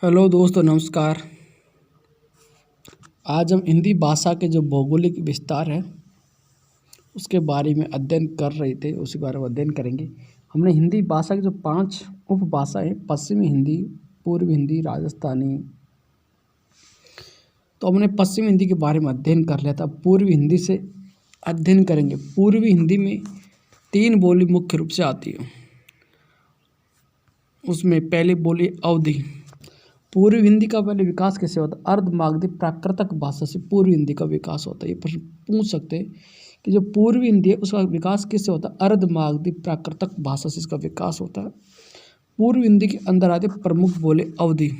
Hello दोस्तों, नमस्कार। आज हम हिंदी भाषा के जो भौगोलिक विस्तार है उसके बारे में अध्ययन कर रहे थे, उसी बारे में अध्ययन करेंगे। हमने हिंदी भाषा की जो 5 उपभाषाएं हैं, पश्चिमी हिंदी, पूर्वी हिंदी, राजस्थानी, तो हमने पश्चिमी हिंदी के बारे में अध्ययन कर लिया था। पूर्वी हिंदी से अध्ययन करेंगे। पूर्वी हिंदी में 3 बोली मुख्य रूप से आती है। उसमें पहली बोली अवधी। पूर्वी हिंदी का पहले विकास कैसे होता है? अर्धमागधी प्राकृतक भाषा से पूर्वी हिंदी का विकास होता है। ये प्रश्न पूछ सकते हैं कि जो पूर्वी हिंदी है उसका विकास किससे होता है? अर्धमागधी प्राकृतक भाषा से इसका विकास होता है। पूर्वी हिंदी के अंदर आते प्रमुख बोले अवधी।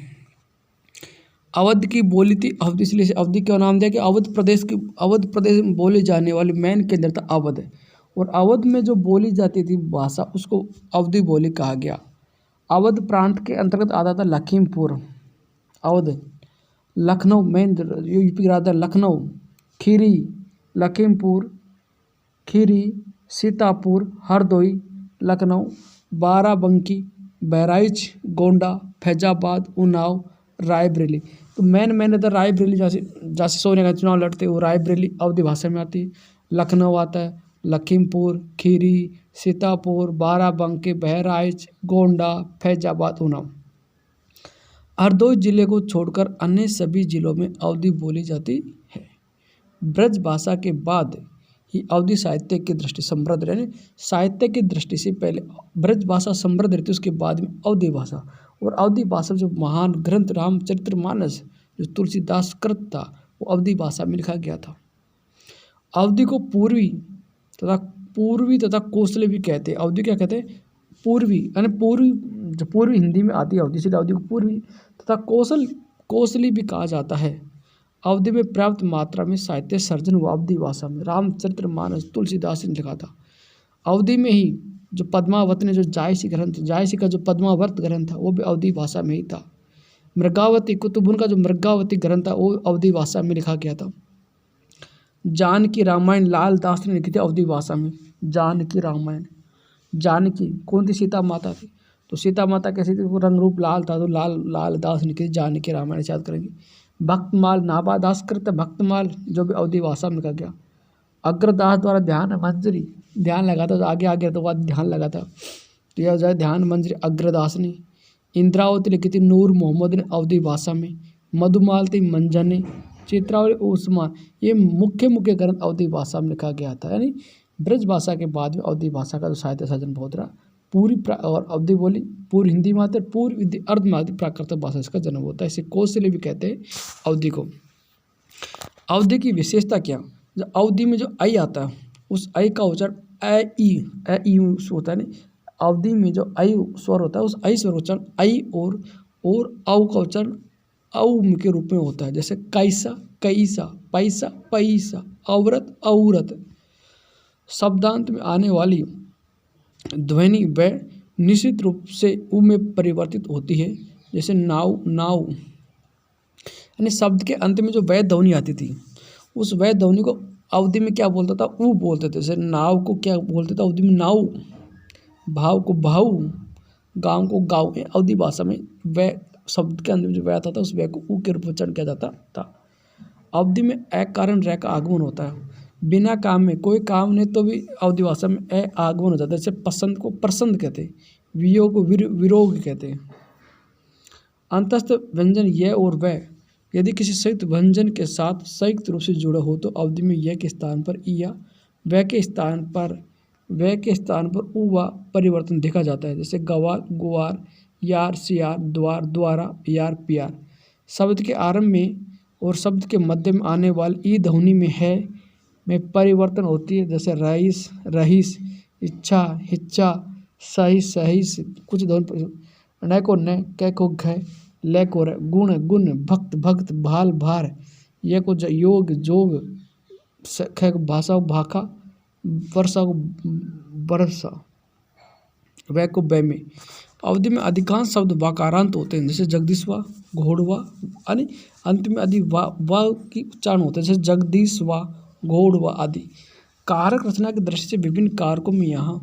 अवध की बोली थी अवधी, इसलिए अवधी क्यों नाम दिया कि अवध प्रदेश में बोली जाने वाली मेन केंद्र था अवध है। और अवध में जो बोली जाती थी भाषा उसको अवधी बोली कहा गया। अवध प्रांत के अंतर्गत आता था लखीमपुर, अवध, लखनऊ, मेन यूपी का लखनऊ, खीरी, लखीमपुर, खीरी, सीतापुर, हरदोई, लखनऊ, बाराबंकी, बहराइच, गोंडा, फैजाबाद, उन्नाव, रायबरेली। तो मेन इधर रायबरेली, जैसे सोने का चुनाव लड़ते वो रायबरेली अवधी भाषा में आती है। लखनऊ आता है, लखीमपुर, खीरी, सीतापुर, बाराबंकी, बहराइच, गोंडा, फैजाबाद, उन्नाव। हरदोई जिले को छोड़कर अन्य सभी जिलों में अवधी बोली जाती है। ब्रज भाषा के बाद ही अवधी साहित्य की दृष्टि समृद्ध रहे। साहित्य की दृष्टि से पहले ब्रज भाषा समृद्ध रहती, उसके बाद में अवधी भाषा। और अवधी भाषा जो महान ग्रंथ रामचरितमानस जो तुलसीदास कृत था वो अवधी भाषा में लिखा गया था। अवधी को पूर्वी तथा कोसली भी कहते हैं। अवधी क्या कहते हैं? पूर्वी, यानी पूर्वी हिंदी में आती है अवधी, इसलिए अवधी को पूर्वी तथा कोसली भी कहा जाता है। अवधी में पर्याप्त मात्रा में साहित्य सर्जन हुआ। अवधी भाषा में रामचरितमानस तुलसीदास ने लिखा था। अवधी में ही जो पद्मावती ने जो जायसी का जो पद्मावर्त ग्रंथ था वो भी अवधी भाषा में ही था। मृगावती, कुतुबुन का जो मृगावती ग्रंथ था वो अवधी भाषा में लिखा गया था। जानकी रामायण लाल दास ने लिखी थी अवधी भाषा में। जानकी रामायण, जानकी कौन थी? सीता माता थी। तो सीता माता कैसी थी? वो रंग रूप लाल था, तो लाल दास ने लिखी जानकी रामायण याद करेंगे। भक्तमाल नाभा दास कृत भक्तमाल जो भी अवधी भाषा में लिखा गया। अग्रदास द्वारा ध्यान मंजरी, ध्यान लगा था, आगे तो बाद ध्यान लगा था, तो यह जो है ध्यान मंजरी अग्रदास ने। इंद्रावती लिखी थी नूर मोहम्मद ने अवधी भाषा में। मधुमालती मंजन ने। चित्रावली उस्मान, ये मुख्य ग्रंथ अवधी भाषा में लिखा गया था। यानी ब्रज भाषा के बाद में अवधी भाषा का जो साहित्य सर्जन बहुत रहा। और अवधी बोली पूर्व हिंदी में आते, पूर्व हिंदी अर्धमागधी प्राकृतिक भाषा इसका जन्म होता है। इसे कौशल्य भी कहते हैं अवधी को। अवधी की विशेषता क्या? जो अवधी में जो आई आता है उस आई का उच्चारण ऐ ई होता है। अवधी में जो आई स्वर होता है उस आई स्वर उच्चारण आई और औ का उच्चारण औ के रूप में होता है। जैसे कैसा, कैसा, पैसा, पैसा, औरत, औरत। शब्दांत में आने वाली ध्वनि व निश्चित रूप से उ में परिवर्तित होती है। जैसे नाव, नाव, यानी शब्द के अंत में जो वै ध्वनि आती थी उस वै ध्वनि को अवधी में क्या बोलता था? ऊ बोलते थे। जैसे नाव को क्या बोलते थे अवधी में? नाव। भाव को भाऊ, गाँव को गाँव। अवधी भाषा में वै शब्द के अंत में जो वै आता था उस वै को ऊ के रूप में उच्चारण किया जाता था। अवधी में ए कारण रै का आगमन होता है। बिना काम में, कोई काम नहीं तो भी अवधी भाषा में ए आगमन हो जाता है। जैसे पसंद को प्रसन्न कहते हैं, वियोग को विरोग कहते हैं। अंतस्थ व्यंजन य और वै यदि किसी संयुक्त व्यंजन के साथ संयुक्त रूप से जुड़ा हो तो अवधि में य के स्थान पर ई या वै के स्थान पर उ वा परिवर्तन देखा जाता है। जैसे गवार, गुआर, यार, सियार, द्वार, द्वारा, यार, पियार। शब्द के आरंभ में और शब्द के मध्य में आने वाली ई ध्वनि में है में परिवर्तन होती है। जैसे रईस, रहीस, इच्छा, हिच्चा, सही, सहीस। कुछ ध्वनि न को न, कै को घ, ले को र, गुण, गुण, भक्त, भक्त, भाल, भार, ये को योग, जोग, ख को भाषा, भाखा, वर्षा को बरसा, वै को बै में। अवधि में अधिकांश शब्द वाकारांत होते हैं। जैसे जगदीशवा, घोड़वा, यानी अंत में आदि वा की उच्चारण होते हैं। जैसे जगदीशवा, घोड़वा आदि। कारक रचना की दृष्टि से विभिन्न कारकों में यहाँ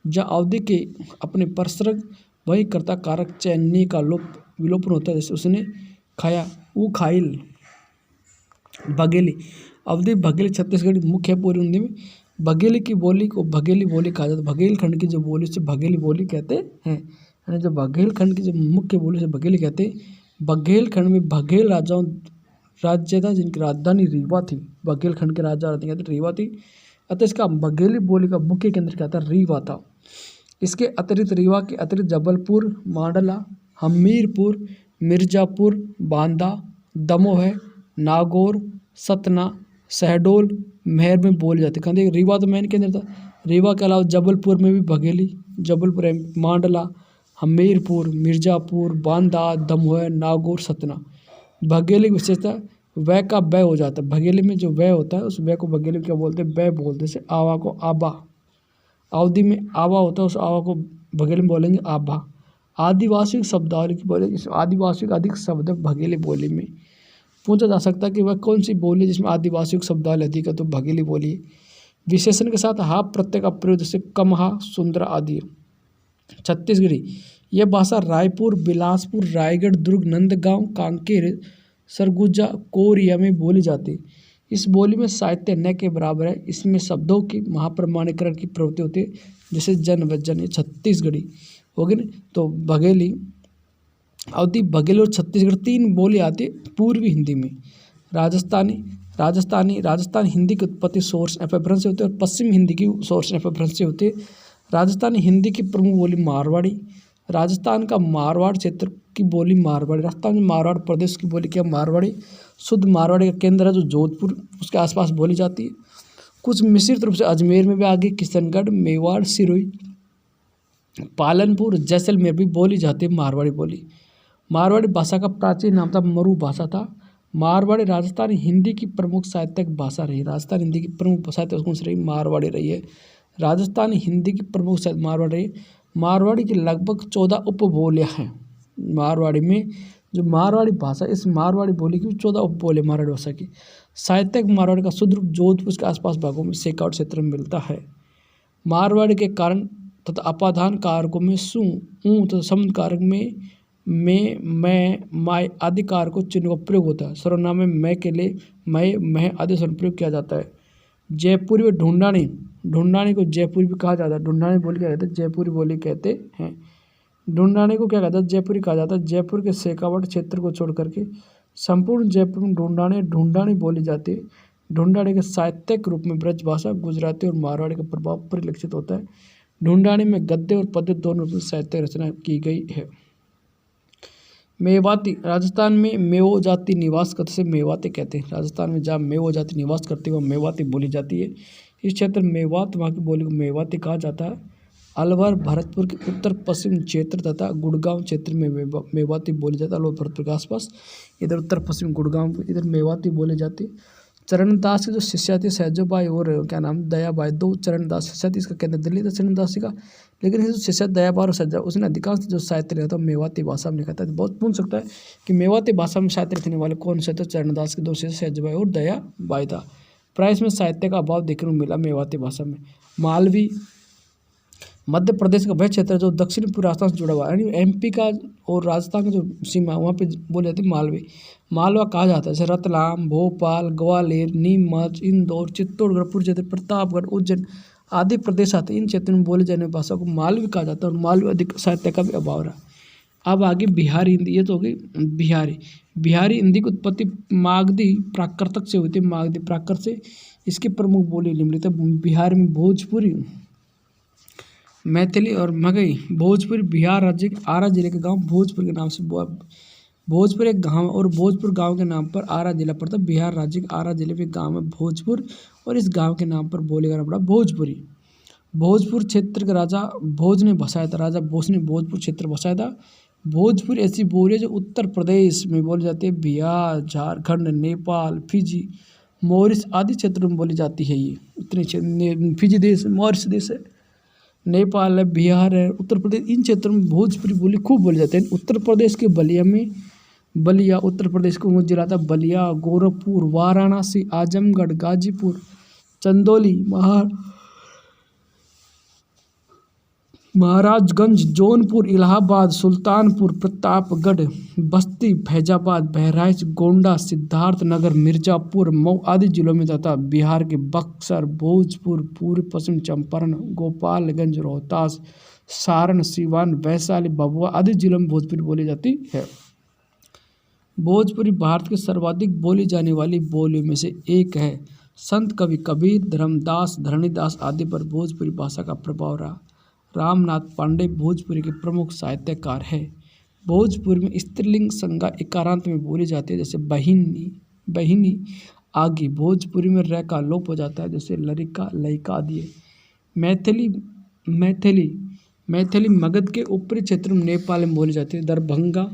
जहाँ अवधि के अपने परसर्ग वही कर्ता कारक चयनी का लोप विलोपन होता है, जैसे उसने खाया, वो खाइल। बघेली, अवधी बघेली छत्तीसगढ़ की मुख्य पूर्वी हिंदी में बघेली की बोली को बघेली बोली कहा जाता है। बघेलखंड की जो बोली उसे बघेली बोली कहते हैं, यानी जो बघेलखंड की जो मुख्य बोली से बघेली कहते हैं। बघेलखंड में बघेल राजाओं राज्य था जिनकी राजधानी रीवा थी। बघेलखंड के राजा कहते रीवा थी, अतः इसका बघेली बोली का मुख्य केंद्र क्या था, रीवा था। इसके अतिरिक्त रीवा के अतिरिक्त जबलपुर, मांडला, हमीरपुर, मिर्जापुर, बांदा, दमोह, नागौर, सतना, शहडोल, मेहर में बोली जाती है। कहते रीवा तो मेन केंद्र था। रीवा के अलावा जबलपुर में भी बघेली, जबलपुर, मांडला, हमीरपुर, मिर्जापुर, बांदा, दमोह, नागौर, सतना। बघेली की विशेषता वह का बै हो जाता है। बघेली में जो वह होता है उस वह को बघेली में क्या बोलते हैं, बै बोलते हैं। जैसे आवा को आबा, अवधि में आवा होता है, उस आवा को बघेली में बोलेंगे आभा। आदिवासी शब्दावली की बोले, इस आदिवासी का अधिक शब्द है बघेली बोली में। पूछा जा सकता है कि वह कौन सी बोली जिसमें आदिवासी शब्दावली अधिक है, तो बघेली बोली है। विशेषण के साथ हा प्रत्यय का प्रयोग, जैसे कमहा, सुंदरा आदि। छत्तीसगढ़ी, यह भाषा रायपुर, बिलासपुर, रायगढ़, दुर्ग, नंदगांव, कांकेर, सरगुजा, कोरिया में बोली जाती है। इस बोली में साहित्य न के बराबर है। इसमें शब्दों की महाप्रमाणीकरण की प्रवृत्ति होती है, जैसे जन वजन। ये छत्तीसगढ़ी होगी ना। तो बघेली, अवधी, बघेली और छत्तीसगढ़ तीन बोली आती है पूर्वी हिंदी में। राजस्थानी हिंदी की उत्पत्ति सोर्स एफ रेफरेंस से होती है, और पश्चिम हिंदी की सोर्स एफ रेफरेंस से होती है। राजस्थानी हिंदी की प्रमुख बोली मारवाड़ी। राजस्थान का मारवाड़ क्षेत्र की बोली मारवाड़ी। राजस्थान में मारवाड़ प्रदेश की बोली क्या, मारवाड़ी। शुद्ध मारवाड़ी का केंद्र है जो जोधपुर, उसके आसपास बोली जाती है। कुछ मिश्रित रूप से अजमेर में भी आगे किशनगढ़, मेवाड़, सिरोही, पालनपुर, जैसलमेर भी बोली जाती है मारवाड़ी बोली। मारवाड़ी भाषा का प्राचीन नाम था मरु भाषा था। मारवाड़ी राजस्थानी हिंदी की प्रमुख साहित्यिक भाषा रही। राजस्थान हिंदी की प्रमुख साहित्यिक कौन सी रही, मारवाड़ी रही है। राजस्थानी हिंदी की प्रमुख मारवाड़ी रही। मारवाड़ी की लगभग 14 उपबोलियाँ हैं। मारवाड़ी में जो मारवाड़ी भाषा, इस मारवाड़ी बोली की 14 उपबोली मारवाड़ी भाषा की। साहित्यिक मारवाड़ी का शुद्ध रूप जोधपुर के आसपास भागों में शेखावट क्षेत्र में मिलता है। मारवाड़ी के कारण तथा अपादान कारकों में सु, ऊ तथा शब्द कारक में मैं, माय आदि कारकों चिन्ह का प्रयोग होता है। सर्वनाम में मैं के लिए मैं, मह आदि स्वर्ण प्रयोग किया जाता है। जयपुरी व ढूंढानी, ढूंढानी को जयपुरी भी कहा जाता है। ढूंढानी बोली क्या कहते हैं, जयपुरी बोली कहते हैं। ढूंढानी को क्या कहता है, जयपुरी कहा जाता है। जयपुर के शेखावट क्षेत्र को छोड़ करके संपूर्ण जयपुर में ढूंढानी बोली जाती है। ढूंढानी के साहित्यिक रूप में ब्रज भाषा, गुजराती और मारवाड़ी का प्रभाव परिलक्षित होता है। ढूंढानी में गद्य और पद्य दोनों रूप में साहित्य रचना की गई है। मेवाती, राजस्थान में मेवो जाति निवास करते से मेवाती कहते हैं। राजस्थान में जहाँ मेवो जाति निवास करती है वह मेवाती बोली जाती है। इस क्षेत्र मेवात, वहाँ की बोली को मेवाती कहा जाता है। अलवर, भरतपुर के उत्तर पश्चिम क्षेत्र तथा गुड़गांव क्षेत्र में मेवाती बोली जाती है। अलवर, भरतपुर के आसपास, इधर उत्तर पश्चिम गुड़गांव, इधर मेवाती बोली जाती है। चरणदास की जो शिष्या थी सहजोबाई और क्या नाम, दयाबाई, दो चरणदास शिष्या थी। इसका केंद्र दिल्ली था चरणदास का। लेकिन जो शिष्या दयाबाई और सज्जा, उसने अधिकांश जो साहित्य लिखा था मेवाती भाषा में लिखा था। बहुत पूछ सकता है कि मेवाती भाषा में साहित्य लिखने वाले कौन से, तो चरणदास के दो शिष्य सहजोबाई और दयाबाई था। प्राय इसमें साहित्य का अभाव देखने को मिला मेवाती भाषा में। मालवी, मध्य प्रदेश का वह क्षेत्र जो दक्षिण पूर्व राजस्थान से जुड़ा हुआ है, यानी एमपी का और राजस्थान का जो सीमा है वहाँ पे बोली जाती है मालवी। मालवा कहा जाता है, जैसे रतलाम, भोपाल, ग्वालियर, नीमच, इंदौर, चित्तौड़गढ़, कुरुक्षेत्र, प्रतापगढ़, उज्जैन आदि प्रदेश आते हैं। इन क्षेत्रों में बोले जाने वाली भाषा को मालवी कहा जाता है और मालवी अधिक साहित्य का भी अभाव रहा। अब आगे बिहारी हिंदी, ये तो होगी बिहारी। बिहारी हिंदी की उत्पत्ति मागधी प्राकृतक से हुई थी। मागधी प्राकृत से इसकी प्रमुख बोली निम्नलिखित है। बिहार में भोजपुरी, मैथिली और मगही। भोजपुर बिहार राज्य के आरा जिले के गांव भोजपुर के नाम से भोजपुर एक गांव और भोजपुर गांव के नाम पर आरा जिला पड़ता है। बिहार राज्य के आरा जिले में गांव है भोजपुर और इस गांव के नाम पर बोले जाना पड़ा भोजपुरी। भोजपुर क्षेत्र के राजा भोज ने बसाया था। राजा भोज ने भोजपुर क्षेत्र बसाया था। भोजपुर ऐसी बोली है जो उत्तर प्रदेश में बोली जाती है। बिहार, झारखंड, नेपाल, फिजी, मॉरिस आदि क्षेत्रों में बोली जाती है। ये इतने फिजी देश, मॉरिस देश है, नेपाल है, बिहार है, उत्तर प्रदेश, इन क्षेत्रों में भोजपुरी बोली खूब बोली जाती है। उत्तर प्रदेश के बलिया में, बलिया उत्तर प्रदेश को जिला था बलिया, गोरखपुर, वाराणसी, आजमगढ़, गाजीपुर, चंदौली, महाराजगंज, जौनपुर, इलाहाबाद, सुल्तानपुर, प्रतापगढ़, बस्ती, फैजाबाद, बहराइच, गोंडा, सिद्धार्थनगर, मिर्जापुर, मऊ आदि जिलों में तथा बिहार के बक्सर, भोजपुर, पूर्व पश्चिम चंपारण, गोपालगंज, रोहतास, सारण, सीवान, वैशाली, भभुआ आदि जिलों में भोजपुरी बोली जाती है। भोजपुरी भारत के सर्वाधिक बोली जाने वाली बोलियों में से एक है। संत कवि कबीर, धर्मदास, धरणीदास आदि पर भोजपुरी भाषा का प्रभाव रहा। रामनाथ पांडे भोजपुरी के प्रमुख साहित्यकार हैं। भोजपुरी में स्त्रीलिंग संज्ञा इकारांत में बोली जाती है, जैसे बहिनी, बहिनी आगे। भोजपुरी में र का लोप हो जाता है, जैसे लरिका, लयिका आदि। मैथिली मैथिली मैथिली मगध के ऊपरी क्षेत्र में नेपाल में बोली जाती है। दरभंगा,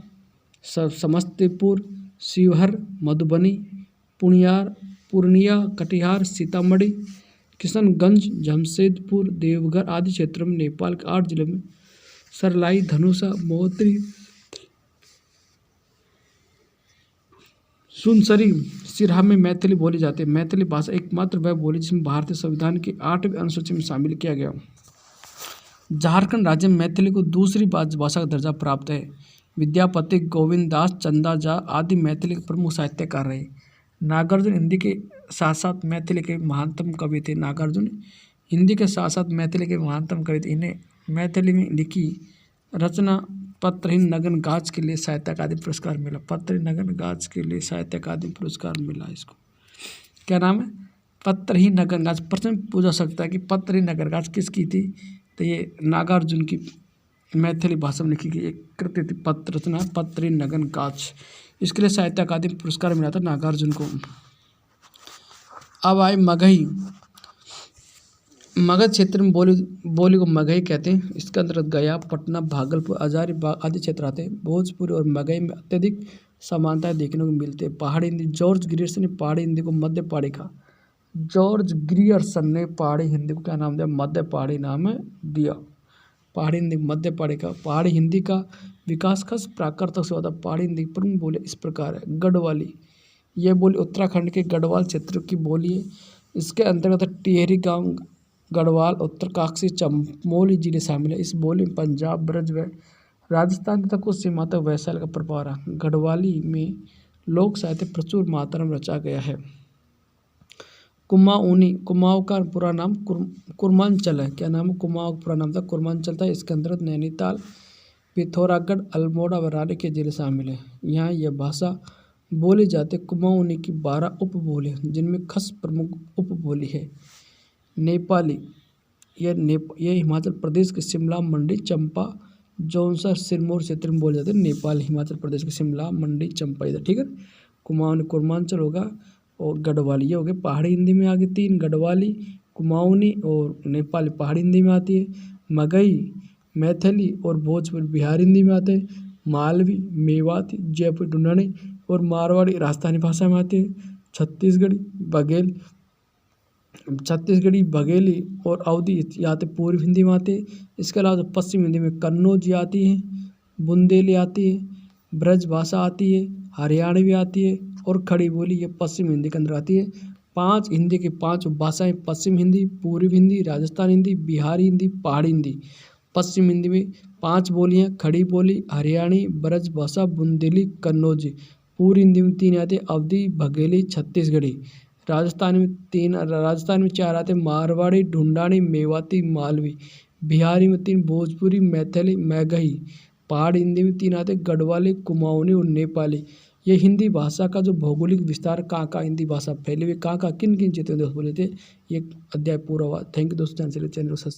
समस्तीपुर, शिवहर, मधुबनी, पूर्णिया, कटिहार, सीतामढ़ी, किशनगंज, जमशेदपुर, देवघर आदि क्षेत्रों में नेपाल के 8 जिलों में सरलाई, धनुषा, मोहतरी, सुनसरी, सिरहा में मैथिली बोली जाती है। मैथिली भाषा एकमात्र वह बोली जिसमें भारतीय संविधान की 8वीं अनुसूची में शामिल किया गया। झारखंड राज्य में मैथिली को दूसरी भाषा का दर्जा प्राप्त है। विद्यापति, गोविंद दास, चंदा झा आदि मैथिली के प्रमुख साहित्यकार रहे। नागार्जुन हिंदी के साथ साथ मैथिली के महानतम कवि थे। नागार्जुन हिंदी के साथ साथ मैथिली के महानतम कवि थे। इन्हें मैथिली में लिखी रचना पत्रहीन नगन गाछ के लिए साहित्य अकादमी पुरस्कार मिला। पत्रहीन नगन गाछ के लिए साहित्य अकादमी पुरस्कार मिला। इसको क्या नाम है? पत्रहीन नगन गाछ। प्रश्न पूछा सकता है कि पत्रहीन नगन गाछ किसकी थी? तो ये नागार्जुन की मैथिली भाषा में लिखी गई एक कृति थी, पत्र रचना पत्रहीन नगन गाछ। इसके लिए साहित्य अकादमी पुरस्कार मिला था नागार्जुन को। अब आए मगही। मगध क्षेत्र में बोली को मगही कहते हैं। इसके अंतर्गत गया, पटना, भागलपुर, हजारीबाग आदि क्षेत्र आते हैं। भोजपुरी और मगही में अत्यधिक समानताएं देखने को मिलती है। पहाड़ी हिंदी। जॉर्ज ग्रियर्सन ने पहाड़ी हिंदी को मध्य पहाड़ी का जॉर्ज ग्रियर्सन ने पहाड़ी हिंदी को क्या नाम दिया? मध्य पहाड़ी नाम दिया। पहाड़ी हिंदी मध्य पहाड़ी का। पहाड़ी हिंदी का विकास खास प्राकृतक से होता है। पहाड़ी हिंदी की प्रमुख बोली इस प्रकार है। गढ़वाली, यह बोली उत्तराखंड के गढ़वाल क्षेत्र की बोली है। इसके अंतर्गत टिहरी गांव, गढ़वाल, उत्तरकाशी, चमोली जिले शामिल है। इस बोली में पंजाब, ब्रज व राजस्थान तथा कुछ सीमा तक वैशाली का प्रभाव रहा। गढ़वाली में लोक साहित्य प्रचुर मात्रा में रचा गया है। कुमाऊनी। कुमाऊं का पूरा नाम कुर्मांचल है। क्या नाम है? कुमाऊं का पूरा नाम था कुर्मांचल था। इसके अंतर्गत नैनीताल, पिथौरागढ़, अल्मोड़ा व रानीखेत जिले शामिल है। यहाँ यह भाषा बोली जाती है। कुमाऊनी की 12 उपबोली हैं, जिनमें खस प्रमुख उपबोली है। नेपाली। यह हिमाचल प्रदेश के शिमला, मंडी, चंपा, जौनसर, सिरमौर क्षेत्र में बोले जाते हैं। नेपाल हिमाचल प्रदेश के शिमला, मंडी, चंपा इधर, ठीक है। कुमाऊनी कुर्मांचल होगा और गढ़वाली ये हो गए पहाड़ी हिंदी में। आगे 3 गढ़वाली, कुमाऊनी और नेपाली पहाड़ी हिंदी में आती है। मगही मैथिली और भोजपुरी बिहार हिंदी में आते हैं। मालवी, मेवाती, जयपुरी, ढूंढानी और मारवाड़ी राजस्थानी भाषा में आते हैं। छत्तीसगढ़ी, बघेली और अवधी आते पूर्व हिंदी में आते हैं। इसके अलावा पश्चिम हिंदी में कन्नौजी आती है, बुंदेली आती है, ब्रज भाषा आती है, हरियाणवी आती है और खड़ी बोली ये पश्चिम हिंदी के अंदर आती है। 5 हिंदी की 5 भाषाएं पश्चिम हिंदी, पूर्व हिंदी, राजस्थान हिंदी, बिहारी हिंदी, पहाड़ी हिंदी। पश्चिम हिंदी में 5 बोलियां, खड़ी बोली, हरियाणी, ब्रज भाषा, बुंदेली, कन्नौजी। पूर्व हिंदी में 3 आते, अवधी, बघेली, छत्तीसगढ़ी। राजस्थान में 4 आते, मारवाड़ी, ढूंढानी, मेवाती, मालवी। बिहारी में 3, भोजपुरी, मैथिली, मगही। पहाड़ी हिंदी में 3 आते, गढ़वाली, कुमाऊनी और नेपाली। ये हिंदी भाषा का जो भौगोलिक विस्तार कहाँ हिंदी भाषा फैली हुई कहाँ किन क्षेत्रों में बोले थे, ये अध्याय पूरा हुआ। थैंक यू दोस्तों, चैनल